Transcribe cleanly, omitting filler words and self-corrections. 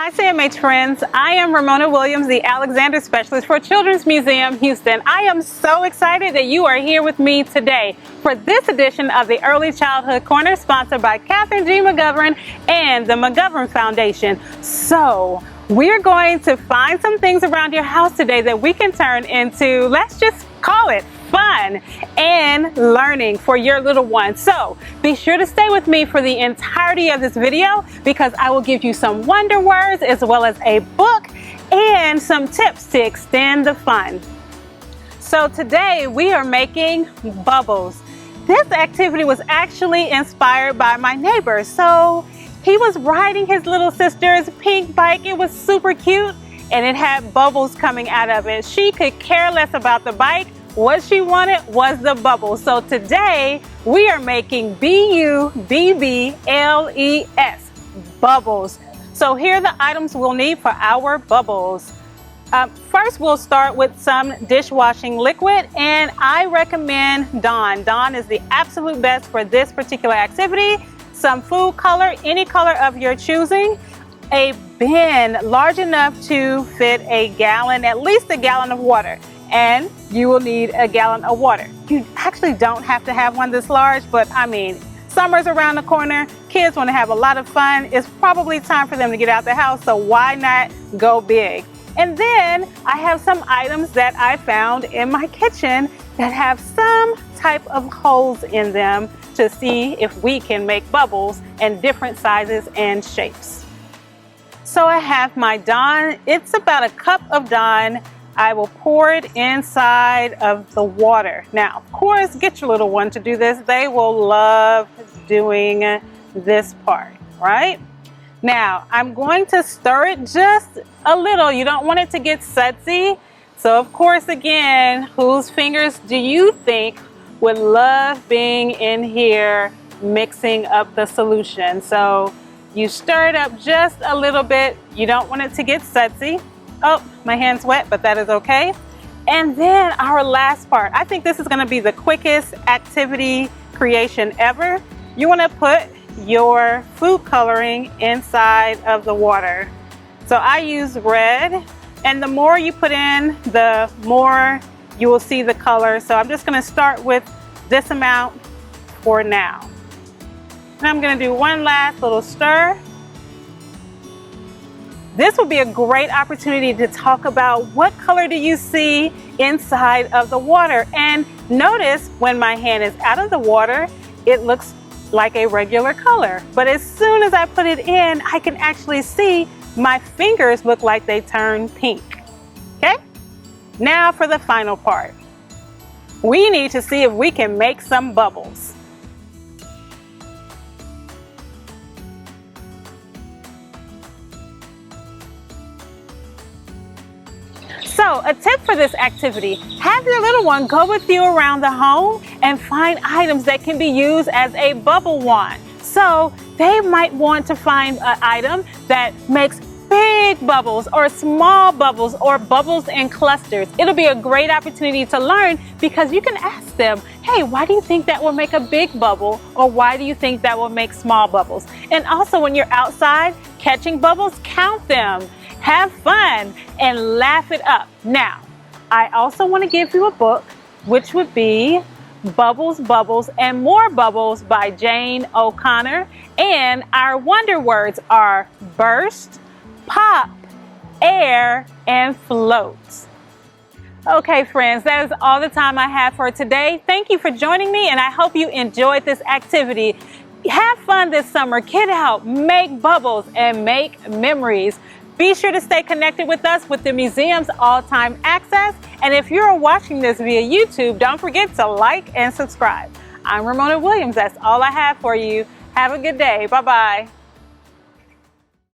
Hi CMH friends, I am Ramona Williams, the Alexander Specialist for Children's Museum Houston. I am so excited that you are here with me today for this edition of the Early Childhood Corner, sponsored by Catherine G. McGovern and the McGovern Foundation. So we're going to find some things around your house today that we can turn into, let's just call it fun and learning for your little one. So be sure to stay with me for the entirety of this video because I will give you some wonder words as well as a book and some tips to extend the fun. So today we are making bubbles. This activity was actually inspired by my neighbor. So he was riding his little sister's pink bike. It was super cute and it had bubbles coming out of it. She could care less about the bike. What she wanted was the bubbles. So today we are making B-U-B-B-L-E-S, bubbles. So here are the items we'll need for our bubbles. First, we'll start with some dishwashing liquid, and I recommend Dawn. Dawn is the absolute best for this particular activity. Some food color, any color of your choosing. A bin large enough to fit a gallon, at least a gallon of water. And you will need a gallon of water. You actually don't have to have one this large, but I mean, summer's around the corner, kids want to have a lot of fun. It's probably time for them to get out the house, so why not go big? And then I have some items that I found in my kitchen that have some type of holes in them to see if we can make bubbles in different sizes and shapes. So I have my Dawn. It's about a cup of Dawn. I will pour it inside of the water. Now, of course, get your little one to do this. They will love doing this part, right? Now, I'm going to stir it just a little. You don't want it to get sudsy. So, of course, again, whose fingers do you think would love being in here mixing up the solution? So, you stir it up just a little bit. You don't want it to get sudsy. Oh, my hand's wet, but that is okay. And then our last part. I think this is going to be the quickest activity creation ever. You want to put your food coloring inside of the water. So I use red, and the more you put in, the more you will see the color. So I'm just going to start with this amount for now. And I'm going to do one last little stir. This will be a great opportunity to talk about what color do you see inside of the water. And notice when my hand is out of the water, it looks like a regular color. But as soon as I put it in, I can actually see my fingers look like they turn pink. Okay? Now for the final part. We need to see if we can make some bubbles. So a tip for this activity, have your little one go with you around the home and find items that can be used as a bubble wand. So they might want to find an item that makes big bubbles or small bubbles or bubbles in clusters. It'll be a great opportunity to learn because you can ask them, hey, why do you think that will make a big bubble? Or why do you think that will make small bubbles? And also when you're outside catching bubbles, count them. Have fun and laugh it up. Now, I also want to give you a book, which would be Bubbles, Bubbles, and More Bubbles by Jane O'Connor. And our wonder words are burst, pop, air, and float. Okay, friends, that is all the time I have for today. Thank you for joining me, and I hope you enjoyed this activity. Have fun this summer. Get out, make bubbles, and make memories. Be sure to stay connected with us with the museum's all-time access. And if you're watching this via YouTube, don't forget to like and subscribe. I'm Ramona Williams. That's all I have for you. Have a good day. Bye-bye.